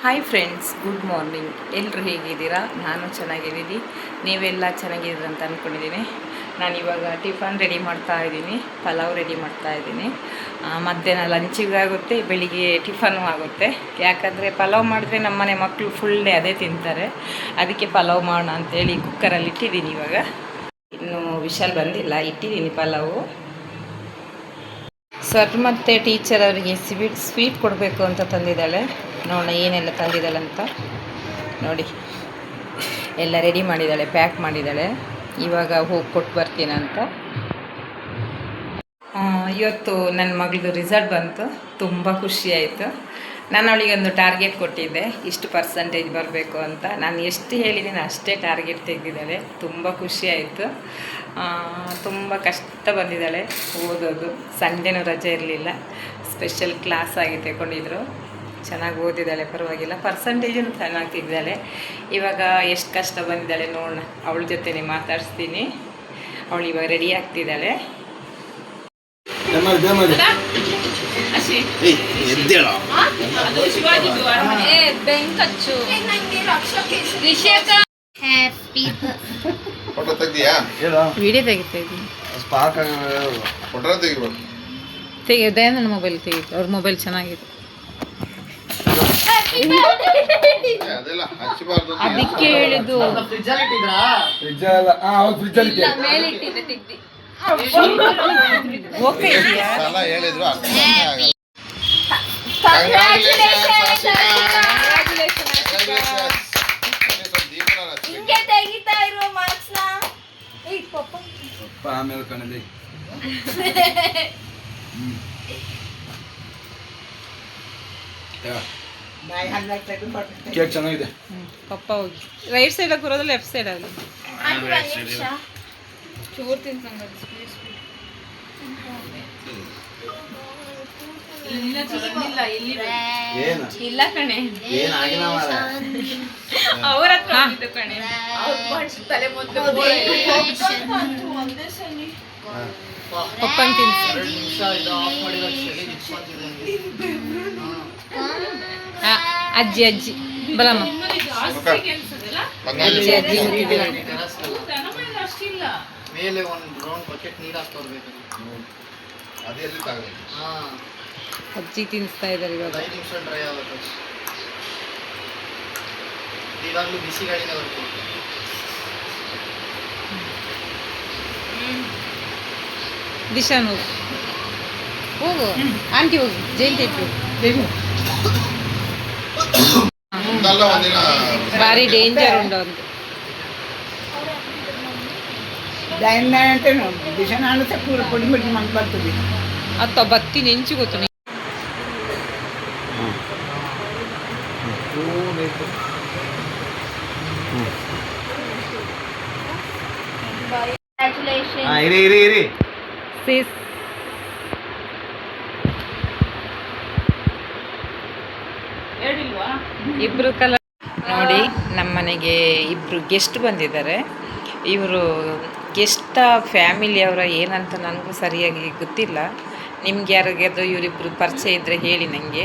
Hi friends, good morning. ಎಲ್ಲರೂ ಹೇಗಿದ್ದೀರಾ? ನಾನು ಚೆನ್ನಾಗಿದ್ದೀನಿ. ನೀವೆಲ್ಲ ಚೆನ್ನಾಗಿದ್ದೀರ ಅಂತ ಅಂದ್ಕೊಂಡಿದ್ದೀನಿ. ನಾನಿವಾಗ ಟಿಫನ್ ರೆಡಿ ಮಾಡ್ತಾ ಇದ್ದೀನಿ. ಪಲಾವ್ ರೆಡಿ ಮಾಡ್ತಾ ಇದ್ದೀನಿ. ಮಧ್ಯಾಹ್ನ ಲಂಚಿಗೆ ಆಗುತ್ತೆ, ಬೆಳಿಗ್ಗೆ ಟಿಫನ್ನು ಆಗುತ್ತೆ. ಯಾಕಂದರೆ ಪಲಾವ್ ಮಾಡಿದ್ರೆ ನಮ್ಮನೆ ಮಕ್ಕಳು ಫುಲ್ ಡೇ ಅದೇ ತಿಂತಾರೆ. ಅದಕ್ಕೆ ಪಲಾವ್ ಮಾಡೋಣ ಅಂತೇಳಿ ಕುಕ್ಕರಲ್ಲಿ ಇಟ್ಟಿದ್ದೀನಿ. ಇವಾಗ ಇನ್ನೂ ವಿಶಾಲ್ ಬಂದಿಲ್ಲ, ಇಟ್ಟಿದ್ದೀನಿ ಪಲಾವು. ಸರ್ ಮತ್ತು ಟೀಚರ್ ಅವರಿಗೆ ಸ್ವೀಟ್ ಕೊಡಬೇಕು ಅಂತ ತಂದಿದ್ದಾಳೆ. ನೋಡೋಣ ಏನೆಲ್ಲ ತಂದಿದ್ದಾಳೆ ಅಂತ. ನೋಡಿ, ಎಲ್ಲ ರೆಡಿ ಮಾಡಿದ್ದಾಳೆ, ಪ್ಯಾಕ್ ಮಾಡಿದ್ದಾಳೆ. ಇವಾಗ ಹೋಗಿ ಕೊಟ್ಟು ಬರ್ತೀನಿ ಅಂತ. ಇವತ್ತು ನನ್ನ ಮಗಳದು ರಿಸಲ್ಟ್ ಬಂತು. ತುಂಬ ಖುಷಿಯಾಯಿತು. ನಾನು ಅವಳಿಗೆ ಒಂದು ಟಾರ್ಗೆಟ್ ಕೊಟ್ಟಿದ್ದೆ, ಇಷ್ಟು ಪರ್ಸೆಂಟೇಜ್ ಬರಬೇಕು ಅಂತ. ನಾನು ಎಷ್ಟು ಹೇಳಿದ್ದೀನಿ ಅಷ್ಟೇ ಟಾರ್ಗೆಟ್ ತೆಗೆದಿದ್ದಾಳೆ. ತುಂಬ ಖುಷಿಯಾಯಿತು. ತುಂಬ ಕಷ್ಟ ಬಂದಿದ್ದಾಳೆ ಓದೋದು. ಸಂಡೇನೂ ರಜೆ ಇರಲಿಲ್ಲ, ಸ್ಪೆಷಲ್ ಕ್ಲಾಸ್ ಆಗಿ ತಗೊಂಡಿದ್ರು. ಚೆನ್ನಾಗಿ ಓದಿದ್ದಾಳೆ, ಪರವಾಗಿಲ್ಲ. ಪರ್ಸೆಂಟೇಜನ್ನು ಚೆನ್ನಾಗಿ ತೆಗೆದಾಳೆ. ಇವಾಗ ಎಷ್ಟು ಕಷ್ಟ ಬಂದಿದ್ದಾಳೆ ನೋಡೋಣ. ಅವಳ ಜೊತೆನೇ ಮಾತಾಡಿಸ್ತೀನಿ. ಅವಳು ಇವಾಗ ರೆಡಿ ಆಗ್ತಿದ್ದಾಳೆ. ವಿಡಿಯೋ ತೆಗಿತಾ ಇದ್ದೀನಿ. ನನ್ನ ಮೊಬೈಲ್ ತೆಗಿತು. ಅವ್ರ ಮೊಬೈಲ್ ಚೆನ್ನಾಗಿದೆ, ಅದಕ್ಕೆ ಹೇಳಿದ್ದು. ಓಕೆ ಹೇಳಿದ್ರು. ಆಮೇಲೆ ಕಣಲಿ ಕೇಕ್ ಚೆನ್ನಾಗಿದೆ. ಪಪ್ಪ ಹೋಗಿ ರೈಟ್ ಸೈಡ್ ಕೂರೋದು, ಲೆಫ್ಟ್ ಸೈಡ್ ಆಗಲಿ. ಚೂರು ತಿನ್ಸಂಗ ಇಲ್ಲ ಕಣೆ, ಅವ್ರ ಹತ್ರ ಕಣೆ. ಪಪ್ಪನ್ ತಿನ್ಸ. ಅಜ್ಜಿ ಅಜ್ಜಿ ಬಲಮ್ಮ, ಅಜ್ಜಿ ಅಜ್ಜಿ ಮೇಲೆ ಒಂದು ರೌಂಡ್ ಬಕೆಟ್ ನೀರು ಹಾಕ್ಕೊಡ್ಬೇಕು. ಅಜ್ಜಿ ತಿನ್ನಿಸ್ತಾ ಇದ್ದಾರೆ ಇವಾಗ. 5 ನಿಮಿಷ ಡ್ರೈ ಆಗುತ್ತೆ. ಇವಾಗಲೂ ಬಿಸಿ ಗಾಳಿನೇ ಬರ್ತದೆ. ದಿಶಾನ್ ಹೋಗು, ಹೋಗು ಆಂಟಿ, ಹೋಗು ಜಯಂತಿ ಇಟ್ಟು. ಭಾರಿ ಡೇಂಜರ್ ಉಂಟು ಅಂತ ಅತ್ತ ಬತ್ತಿ ನೆಂಚು ಗೊತ್ತು. ಇಬ್ರು ಕಲರ್ ನೋಡಿ. ನಮ್ಮನೆಗೆ ಇಬ್ರು ಗೆಸ್ಟ್ ಬಂದಿದ್ದಾರೆ. ಇವರು ಗೆಸ್ಟ್ ಫ್ಯಾಮಿಲಿಯವರ ಏನಂತ ನನಗೂ ಸರಿಯಾಗಿ ಗೊತ್ತಿಲ್ಲ. ನಿಮ್ಗೆ ಯಾರಿಗಾದ್ರು ಇವರಿಬ್ಬರು ಪರಿಚಯ ಇದ್ದರೆ ಹೇಳಿ ನನಗೆ.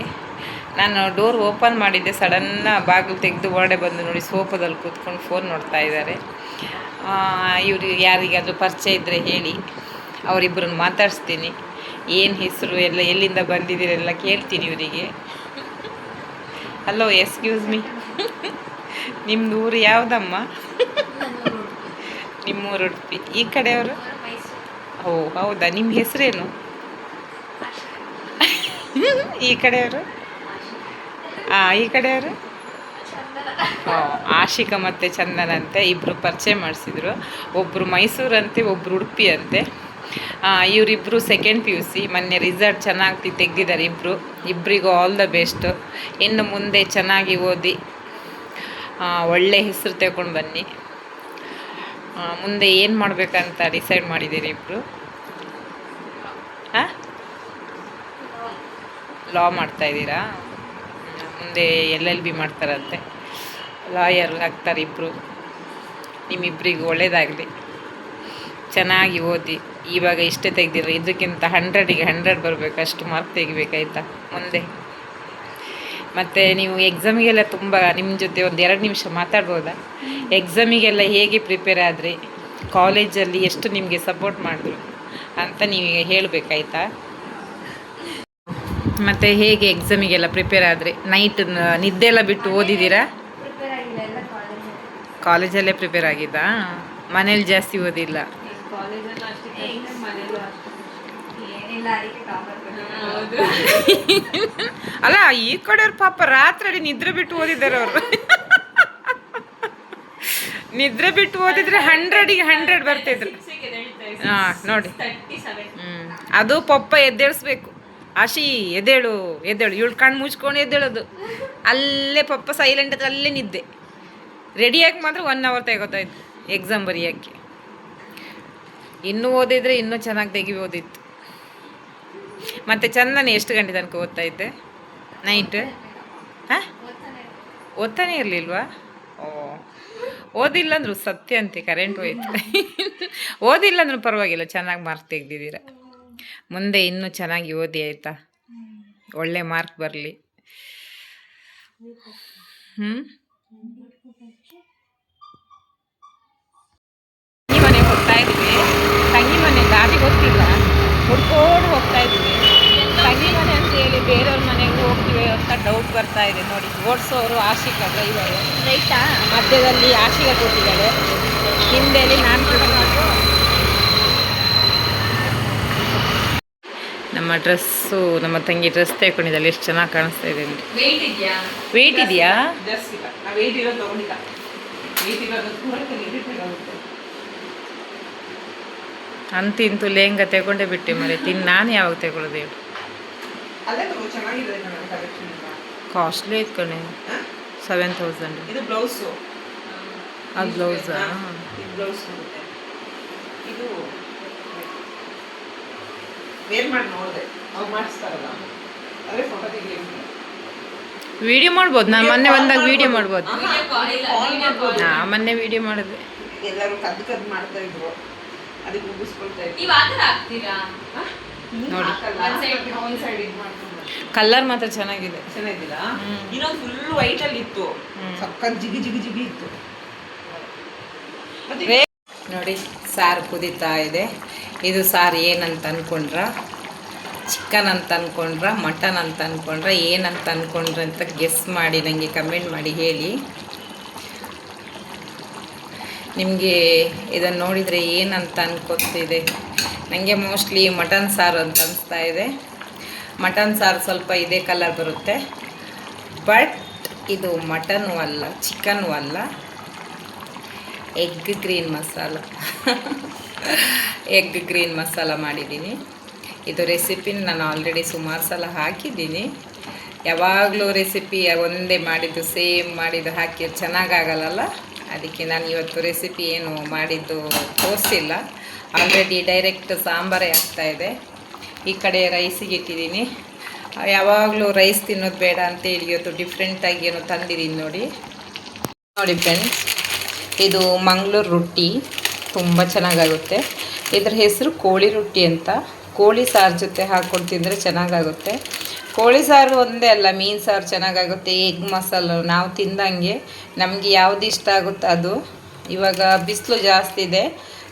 ನಾನು ಡೋರ್ ಓಪನ್ ಮಾಡಿದ್ದೆ, ಸಡನ್ನ ಬಾಗಿಲು ತೆಗೆದು ಹೊರಡೆ ಬಂದು ನೋಡಿ ಸೋಫಾದಲ್ಲಿ ಕೂತ್ಕೊಂಡು ಫೋನ್ ನೋಡ್ತಾ ಇದ್ದಾರೆ. ಇವರು ಯಾರಿಗಾದರೂ ಪರಿಚಯ ಇದ್ದರೆ ಹೇಳಿ, ಅವರಿಬ್ಬರನ್ನು ಮಾತಾಡಿಸ್ತೀನಿ. ಏನು ಹೆಸರು ಎಲ್ಲ, ಎಲ್ಲಿಂದ ಬಂದಿದ್ದೀರೆಲ್ಲ ಕೇಳ್ತೀನಿ ಇವರಿಗೆ. ಹಲೋ, ಎಕ್ಸ್ಕ್ಯೂಸ್ ಮೀ, ನಿಮ್ಮದು ಊರು ಯಾವುದಮ್ಮ? ನಿಮ್ಮೂರು ಉಡುಪಿ. ಈ ಕಡೆಯವರು? ಓ ಹೌದಾ, ನಿಮ್ಮ ಹೆಸರೇನು? ಈ ಕಡೆಯವರು? ಈ ಕಡೆಯವರು? ಆಶಿಕಾ ಮತ್ತು ಚಂದನ ಅಂತೆ ಇಬ್ಬರು ಪರಿಚಯ ಮಾಡಿಸಿದ್ರು. ಒಬ್ಬರು ಮೈಸೂರಂತೆ, ಒಬ್ಬರು ಉಡುಪಿ ಅಂತೆ. ಇವರಿಬ್ಬರು ಸೆಕೆಂಡ್ PUC. ಮೊನ್ನೆ ರಿಸಲ್ಟ್ ಚೆನ್ನಾಗಿ ತೆಗೆದಿದ್ದಾರೆ ಇಬ್ಬರಿಗೂ ಆಲ್ ದ ಬೆಸ್ಟ್. ಇನ್ನು ಮುಂದೆ ಚೆನ್ನಾಗಿ ಓದಿ ಒಳ್ಳೆ ಹೆಸರು ತಗೊಂಡು ಬನ್ನಿ. ಮುಂದೆ ಏನು ಮಾಡಬೇಕಂತ ಡಿಸೈಡ್ ಮಾಡಿದ್ದೀರಿ ಇಬ್ಬರು? ಲಾ ಮಾಡ್ತಾಯಿದ್ದೀರಾ? ಮುಂದೆ LLB ಮಾಡ್ತಾರಂತೆ, ಲಾಯರ್ ಆಗ್ತಾರೆ ಇಬ್ಬರು. ನಿಮ್ಮಿಬ್ಬರಿಗೂ ಒಳ್ಳೆಯದಾಗಲಿ, ಚೆನ್ನಾಗಿ ಓದಿ. ಇವಾಗ ಇಷ್ಟೇ ತೆಗೆದಿರೋ, ಇದಕ್ಕಿಂತ 100ಗೆ 100 ಬರಬೇಕು, ಅಷ್ಟು ಮಾರ್ಕ್ ತೆಗಿಬೇಕಾಯ್ತಾ ಮುಂದೆ. ಮತ್ತು ನೀವು ಎಕ್ಸಾಮಿಗೆಲ್ಲ ತುಂಬ ನಿಮ್ಮ ಜೊತೆ ಒಂದು 2 ನಿಮಿಷ ಮಾತಾಡ್ಬೋದಾ? ಎಕ್ಸಾಮಿಗೆಲ್ಲ ಹೇಗೆ ಪ್ರಿಪೇರ್ ಆದರೆ, ಕಾಲೇಜಲ್ಲಿ ಎಷ್ಟು ನಿಮಗೆ ಸಪೋರ್ಟ್ ಮಾಡಿದ್ರು ಅಂತ ನೀವೀಗ ಹೇಳಬೇಕಾಯ್ತಾ? ಮತ್ತು ಹೇಗೆ ಎಕ್ಸಾಮಿಗೆಲ್ಲ ಪ್ರಿಪೇರ್ ಆದರೆ, ನೈಟ್ ನಿದ್ದೆ ಎಲ್ಲ ಬಿಟ್ಟು ಓದಿದ್ದೀರಾ? ಕಾಲೇಜಲ್ಲೇ ಪ್ರಿಪೇರ್ ಆಗಿದ್ದಾ? ಮನೇಲಿ ಜಾಸ್ತಿ ಓದಿಲ್ಲ? ಅಲ್ಲ, ಈ ಕಡೆಯವ್ರು ಪಾಪ ರಾತ್ರಿ ನಿದ್ರೆ ಬಿಟ್ಟು ಓದಿದ್ದಾರೆ ಅವರು. ನಿದ್ರೆ ಬಿಟ್ಟು ಓದಿದ್ರೆ 100ಗೆ 100 ಬರ್ತಿದ್ರು. ನೋಡಿ. ಅದು ಪಪ್ಪ ಎದ್ದೇಳಿಸ್ಬೇಕು. ಆಶಿ ಎದ್ದೇಳು ಎದ್ದೇಳು, ಇವಳು ಕಣ್ಣು ಮುಚ್ಕೊಂಡು ಎದ್ದೇಳೋದು. ಅಲ್ಲೇ ಪಪ್ಪ ಸೈಲೆಂಟ್ ಹತ್ರ ಅಲ್ಲೇ ನಿದ್ದೆ. ರೆಡಿಯಾಗಿ ಮಾತ್ರ 1 ಅವರ್ ತೆಗೋತಾಯಿತ್ತು ಎಕ್ಸಾಮ್ ಬರೆಯೋಕ್ಕೆ. ಇನ್ನೂ ಓದಿದ್ರೆ ಇನ್ನೂ ಚೆನ್ನಾಗಿ ತೆಗಿಬೋದಿತ್ತು. ಮತ್ತು ಚಂದನೆ ಎಷ್ಟು ಗಂಟೆ ತನಕ ಓದ್ತಾ ಇದ್ದೆ ನೈಟ್? ಹಾಂ, ಓದ್ತಾನೆ ಇರಲಿಲ್ವಾ? ಓದಿಲ್ಲ ಅಂದರು ಸತ್ಯ ಅಂತೆ, ಕರೆಂಟ್ ಹೋಯ್ತು. ಓದಿಲ್ಲ ಅಂದ್ರೂ ಪರವಾಗಿಲ್ಲ, ಚೆನ್ನಾಗಿ ಮಾರ್ಕ್ ತೆಗ್ದಿದ್ದೀರ. ಮುಂದೆ ಇನ್ನೂ ಚೆನ್ನಾಗಿ ಓದಿ ಆಯಿತಾ? ಒಳ್ಳೆ ಮಾರ್ಕ್ ಬರಲಿ. ತಂಗಿ ಮನೆಗೆ ಹೋಗ್ತಾ ಇದ್ವಿ. ತಂಗಿ ಮನೆ ದಾರಿ ಗೊತ್ತಿಲ್ಲ, ಹುಡ್ಕೋಡು ಹೋಗ್ತಾ ಇದ್ವಿ. ತಂಗಿ ಮನೆ ಅಂತ ಹೇಳಿ ಬೇರೆಯವ್ರ ಮನೆಗೆ ಹೋಗ್ತೀವಿ ಅಂತ ಡೌಟ್ ಬರ್ತಾ ಇದೆ. ನೋಡಿ, ಓಡಿಸೋರು ಆಶಿಕ ಡ್ರೈವರು, ರೈಟಾ? ಮಧ್ಯದಲ್ಲಿ ಆಶಿಕ ಕೂತಿದ್ದಾಳೆ, ಹಿಂದೆಯಲ್ಲಿ ನಾನು ಕೂತಿದ್ದು. ನಮ್ಮ ಡ್ರೆಸ್ಸು, ನಮ್ಮ ತಂಗಿ ಡ್ರೆಸ್ ತೆಗೊಂಡಿದ್ದಾಳೆ, ಎಷ್ಟು ಚೆನ್ನಾಗಿ ಕಾಣಿಸ್ತಾ ಇದೆ. ವೆಯ್ಟ್ ಇದೆಯಾ? ಅಂತಿಂತೂ ಲೆಹಂಗ ತೆಗೊಂಡೇ ಬಿಟ್ಟೆ ಮರೆ. ನಾನು ಯಾವಾಗ ತೆಗೊಳ್ಳೋದು ಹೇಳು? ಕಾಸ್ಟ್ಲಿ ಐತೆ ಕಣೆ, 7000. ಇದು ಬ್ಲೌಸು, ಅದು ಬ್ಲೌಸಾ? ಇದು ವೇರ್ ಮಾಡಿ ನೋಡಿದೆ, ಅವ್ರು ಮಾಡಿಸ್ತಾರಲ್ಲ, ಅದೇ ಫೋಟೋ ತೆಗಿಲಿಕ್ಕೆ ವಿಡಿಯೋ ಮಾಡ್ಬೋದು. ನಾನು ಮೊನ್ನೆ ಬಂದಾಗ ವಿಡಿಯೋ ಮಾಡ್ಬೋದು. ಮೊನ್ನೆ ವಿಡಿಯೋ ಮಾಡಿದೆ. ಎಲ್ಲರೂ ಕದ್ದು ಮಾಡ್ತಾ ಇದ್ರು, ಅದಕ್ಕೆ ಮುಗಿಸ್ಕೊಳ್ತಾ ಇದ್ರು. ನೋಡಿ, ಕಲರ್ ಮಾತ್ರ ಚೆನ್ನಾಗಿದೆ. ಚೆನ್ನಾಗಿಲ್ಲ, ಇನ್ನೊಂದು ಫುಲ್ ವೈಟ್ ಅಲ್ಲಿ ಇತ್ತು, ಸಕ್ಕತ್ ಜಿಗಿ ಜಿಗಿ ಜಿಗಿ ಇತ್ತು. ನೋಡಿ, ಸಾರು ಕುದೀತಾ ಇದೆ. ಇದು ಸಾರು ಏನಂತ ಅಂದ್ಕೊಂಡ್ರ? ಚಿಕನ್ ಅಂತ ಅಂದ್ಕೊಂಡ್ರ, ಮಟನ್ ಅಂತ ಅಂದ್ಕೊಂಡ್ರ, ಏನಂತ ಅಂದ್ಕೊಂಡ್ರ ಅಂತ ಗೆಸ್ ಮಾಡಿ ನನಗೆ ಕಮೆಂಟ್ ಮಾಡಿ ಹೇಳಿ. ನಿಮಗೆ ಇದನ್ನು ನೋಡಿದರೆ ಏನಂತ ಅನ್ಕೋತಿದೆ? ನನಗೆ ಮೋಸ್ಟ್ಲಿ ಮಟನ್ ಸಾರು ಅಂತ ಅನಿಸ್ತಾ ಇದೆ. ಮಟನ್ ಸಾರು ಸ್ವಲ್ಪ ಇದೇ ಕಲರ್ ಬರುತ್ತೆ, ಬಟ್ ಇದು ಮಟನ್ನು ಅಲ್ಲ, ಚಿಕನ್ನು ಅಲ್ಲ, egg green masala. Egg green masala ಮಾಡಿದ್ದೀನಿ. ಇದು ರೆಸಿಪಿನ ನಾನು ಆಲ್ರೆಡಿ ಸುಮಾರು ಸಲ ಹಾಕಿದ್ದೀನಿ. ಯಾವಾಗಲೂ ರೆಸಿಪಿ ಒಂದೇ ಮಾಡಿದ್ದು ಸೇಮ್ ಮಾಡಿದ್ದು ಹಾಕಿ ಚೆನ್ನಾಗಾಗಲ್ಲ. ಅದಕ್ಕೆ ನಾನು ಇವತ್ತು ರೆಸಿಪಿ ಏನು ಮಾಡಿದ್ದು ತೋರಿಸಿಲ್ಲ. ಆಲ್ರೆಡಿ ಡೈರೆಕ್ಟ್ ಸಾಂಬಾರೇ ಆಗ್ತಾಯಿದೆ. ಈ ಕಡೆ ರೈಸಿಗೆ ಇಟ್ಟಿದ್ದೀನಿ. ಯಾವಾಗಲೂ ರೈಸ್ ತಿನ್ನೋದು ಬೇಡ ಅಂತೇಳಿ ಇವತ್ತು ಡಿಫ್ರೆಂಟಾಗಿ ಏನೋ ತಂದಿದ್ದೀನಿ. ನೋಡಿ ಫ್ರೆಂಡ್ಸ್, ಇದು ಮಂಗಳೂರು ರೊಟ್ಟಿ, ತುಂಬ ಚೆನ್ನಾಗಾಗುತ್ತೆ. ಇದರ ಹೆಸರು ಕೋಳಿ ರೊಟ್ಟಿ ಅಂತ. ಕೋಳಿ ಸಾರು ಜೊತೆ ಹಾಕ್ಕೊಂಡು ತಿಂದರೆ ಚೆನ್ನಾಗಾಗುತ್ತೆ. ಕೋಳಿ ಸಾರು ಒಂದೇ ಅಲ್ಲ, ಮೀನು ಸಾರು ಚೆನ್ನಾಗಾಗುತ್ತೆ. ಎಗ್ ಮಸಾಲ ನಾವು ತಿಂದಂಗೆ ನಮಗೆ ಯಾವುದು ಇಷ್ಟ ಆಗುತ್ತೋ ಅದು. ಇವಾಗ ಬಿಸಿಲು ಜಾಸ್ತಿ ಇದೆ,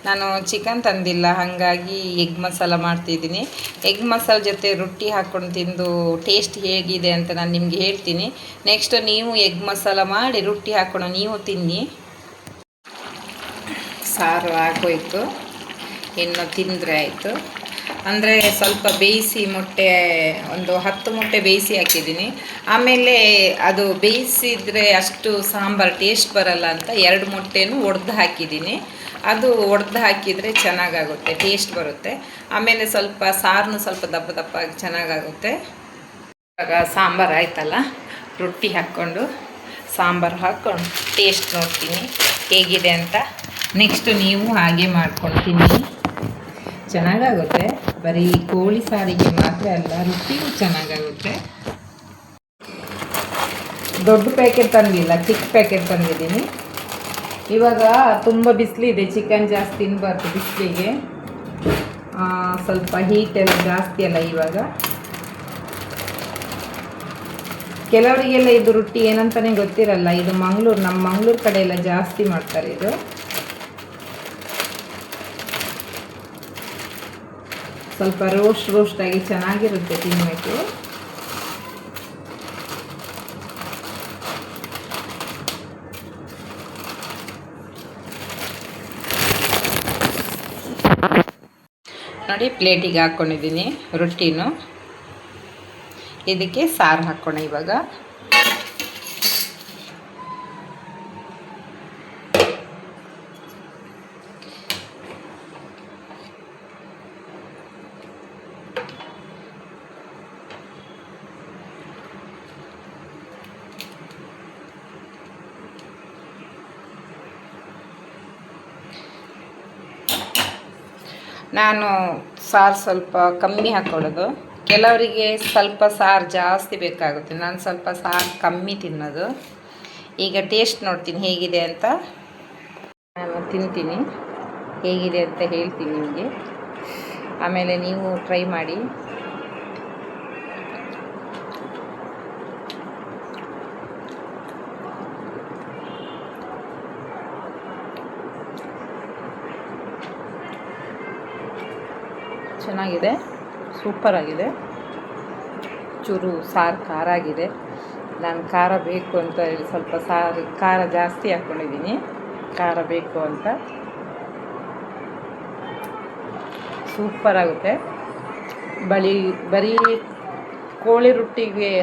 ನಾನು ಚಿಕನ್ ತಂದಿಲ್ಲ, ಹಾಗಾಗಿ ಎಗ್ ಮಸಾಲ ಮಾಡ್ತಿದ್ದೀನಿ. ಎಗ್ ಮಸಾಲ ಜೊತೆ ರೊಟ್ಟಿ ಹಾಕ್ಕೊಂಡು ತಿಂದು ಟೇಸ್ಟ್ ಹೇಗಿದೆ ಅಂತ ನಾನು ನಿಮಗೆ ಹೇಳ್ತೀನಿ. ನೆಕ್ಸ್ಟ್ ನೀವು ಎಗ್ ಮಸಾಲ ಮಾಡಿ ರೊಟ್ಟಿ ಹಾಕ್ಕೊಂಡು ನೀವು ತಿನ್ನಿ. ಸಾರು ಆಗೋಯ್ತು, ಇನ್ನು ತಿಂದರೆ ಆಯಿತು. ಅಂದರೆ ಸ್ವಲ್ಪ ಬೇಯಿಸಿ ಮೊಟ್ಟೆ ಒಂದು 10 ಮೊಟ್ಟೆ ಬೇಯಿಸಿ ಹಾಕಿದ್ದೀನಿ. ಆಮೇಲೆ ಅದು ಬೇಯಿಸಿದರೆ ಅಷ್ಟು ಸಾಂಬಾರು ಟೇಸ್ಟ್ ಬರಲ್ಲ ಅಂತ 2 ಮೊಟ್ಟೆನೂ ಒಡೆದು ಹಾಕಿದ್ದೀನಿ. ಅದು ಒಡೆದು ಹಾಕಿದರೆ ಚೆನ್ನಾಗಾಗುತ್ತೆ, ಟೇಸ್ಟ್ ಬರುತ್ತೆ. ಆಮೇಲೆ ಸ್ವಲ್ಪ ಸಾರನ್ನು ಸ್ವಲ್ಪ ದಪ್ಪ ದಪ್ಪಾಗಿ ಚೆನ್ನಾಗಾಗುತ್ತೆ. ಇವಾಗ ಸಾಂಬಾರು ಆಯ್ತಲ್ಲ, ರೊಟ್ಟಿ ಹಾಕ್ಕೊಂಡು ಸಾಂಬಾರು ಹಾಕ್ಕೊಂಡು ಟೇಸ್ಟ್ ನೋಡ್ತೀನಿ ಹೇಗಿದೆ ಅಂತ. ನೆಕ್ಸ್ಟ್ ನೀವು ಹಾಗೆ ಮಾಡ್ಕೊಂಡು ತಿನ್ನಿ, ಚೆನ್ನಾಗಾಗುತ್ತೆ. ಬರೀ ಕೋಳಿ ಸಾರಿಗೆ ಮಾತ್ರ ಅಲ್ಲ, ರೊಟ್ಟಿಗೂ ಚೆನ್ನಾಗಾಗುತ್ತೆ. ದೊಡ್ಡ ಪ್ಯಾಕೆಟ್ ತಂದಿಲ್ಲ, ಚಿಕ್ಕ ಪ್ಯಾಕೆಟ್ ತಂದಿದ್ದೀನಿ. ಇವಾಗ ತುಂಬ ಬಿಸಿಲಿದೆ, ಚಿಕನ್ ಜಾಸ್ತಿ ತಿನ್ನಬಾರ್ದು ಬಿಸಿಲಿಗೆ. ಸ್ವಲ್ಪ ಹೀಟೆಲ್ಲ ಜಾಸ್ತಿ ಅಲ್ಲ ಇವಾಗ. ಕೆಲವರಿಗೆಲ್ಲ ಇದು ರೊಟ್ಟಿ ಏನಂತಾನೆ ಗೊತ್ತಿರಲ್ಲ. ಇದು ನಮ್ಮ ಮಂಗಳೂರು ಕಡೆ ಎಲ್ಲ ಜಾಸ್ತಿ ಮಾಡ್ತಾರೆ ಇದು. ಸ್ವಲ್ಪ ರೋಸ್ಟ್ ಆಗಿ ಚೆನ್ನಾಗಿರುತ್ತೆ ತಿನ್ನಬೇಕು. ನೋಡಿ ಪ್ಲೇಟಿಗೆ ಹಾಕ್ಕೊಂಡಿದ್ದೀನಿ ರೊಟ್ಟಿನೂ. ಇದಕ್ಕೆ ಸಾರು ಹಾಕ್ಕೋಣ ಇವಾಗ. ನಾನು ಸಾರು ಸ್ವಲ್ಪ ಕಮ್ಮಿ ಹಾಕ್ಕೊಳ್ಳೋದು. ಕೆಲವರಿಗೆ ಸ್ವಲ್ಪ ಸಾರು ಜಾಸ್ತಿ ಬೇಕಾಗುತ್ತೆ. ನಾನು ಸ್ವಲ್ಪ ಸಾರು ಕಮ್ಮಿ ತಿನ್ನೋದು. ಈಗ ಟೇಸ್ಟ್ ನೋಡ್ತೀನಿ ಹೇಗಿದೆ ಅಂತ. ನಾನು ತಿಂತೀನಿ, ಹೇಗಿದೆ ಅಂತ ಹೇಳ್ತೀನಿ ನಿಮಗೆ. ಆಮೇಲೆ ನೀವು ಟ್ರೈ ಮಾಡಿ. ಚೆನ್ನಾಗಿದೆ, ಸೂಪರ್ ಆಗಿದೆ. ಚೂರು ಸಾರು ಖಾರ ಆಗಿದೆ. ನಾನು ಖಾರ ಬೇಕು ಅಂತ ಹೇಳಿ ಸ್ವಲ್ಪ ಖಾರ ಜಾಸ್ತಿ ಹಾಕ್ಕೊಂಡಿದ್ದೀನಿ, ಖಾರ ಬೇಕು ಅಂತ. ಸೂಪರ್ ಆಗುತ್ತೆ. ಬರೀ ಕೋಳಿ ರೊಟ್ಟಿಗೆ,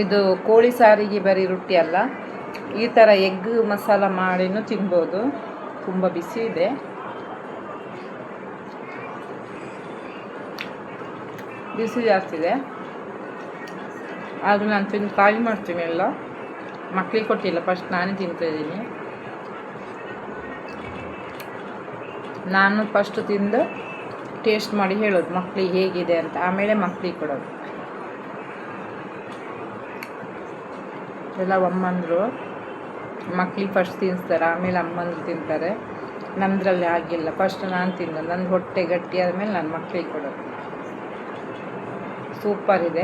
ಇದು ಕೋಳಿ ಸಾರಿಗೆ ಬರೀ ರೊಟ್ಟಿ ಅಲ್ಲ, ಈ ಥರ ಎಗ್ ಮಸಾಲ ಮಾಡಿನೂ ತಿನ್ಬೋದು. ತುಂಬ ಬಿಸಿ ಇದೆ. ಬಿಸಿ ಜಾಸ್ತಿ ಇದೆ, ಆದರೂ ನಾನು ತಿಂದು ಖಾಲಿ ಮಾಡ್ತೀನಿ ಎಲ್ಲ. ಮಕ್ಕಳಿಗೆ ಕೊಟ್ಟಿಲ್ಲ, ಫಸ್ಟ್ ನಾನೇ ತಿಂತಾಯಿದ್ದೀನಿ. ನಾನು ಫಸ್ಟ್ ತಿಂದು ಟೇಸ್ಟ್ ಮಾಡಿ ಹೇಳೋದು ಮಕ್ಕಳಿಗೆ ಹೇಗಿದೆ ಅಂತ, ಆಮೇಲೆ ಮಕ್ಕಳಿಗೆ ಕೊಡೋದು. ಎಲ್ಲ ಅಮ್ಮಂದರು ಮಕ್ಕಳಿಗೆ ಫಸ್ಟ್ ತಿನ್ನಿಸ್ತಾರೆ, ಆಮೇಲೆ ಅಮ್ಮಂದರು ತಿಂತಾರೆ. ನಮ್ಮದ್ರಲ್ಲಿ ಆಗಿಲ್ಲ, ಫಸ್ಟ್ ನಾನು ತಿನ್ನೋದು. ನನ್ನ ಹೊಟ್ಟೆ ಗಟ್ಟಿ ಆದಮೇಲೆ ನಾನು ಮಕ್ಕಳಿಗೆ ಕೊಡೋದು. ಸೂಪರ್ ಇದೆ,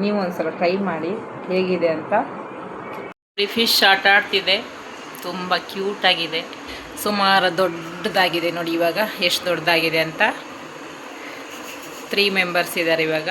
ನೀವು ಒಂದ್ಸಲ ಟ್ರೈ ಮಾಡಿ ಹೇಗಿದೆ ಅಂತ. ಫಿಶ್ ಆಟ ಆಡ್ತಿದೆ, ತುಂಬ ಕ್ಯೂಟಾಗಿದೆ, ಸುಮಾರು ದೊಡ್ಡದಾಗಿದೆ. ನೋಡಿ ಇವಾಗ ಎಷ್ಟು ದೊಡ್ಡದಾಗಿದೆ ಅಂತ. 3 ಮೆಂಬರ್ಸ್ ಇದ್ದಾರೆ ಇವಾಗ.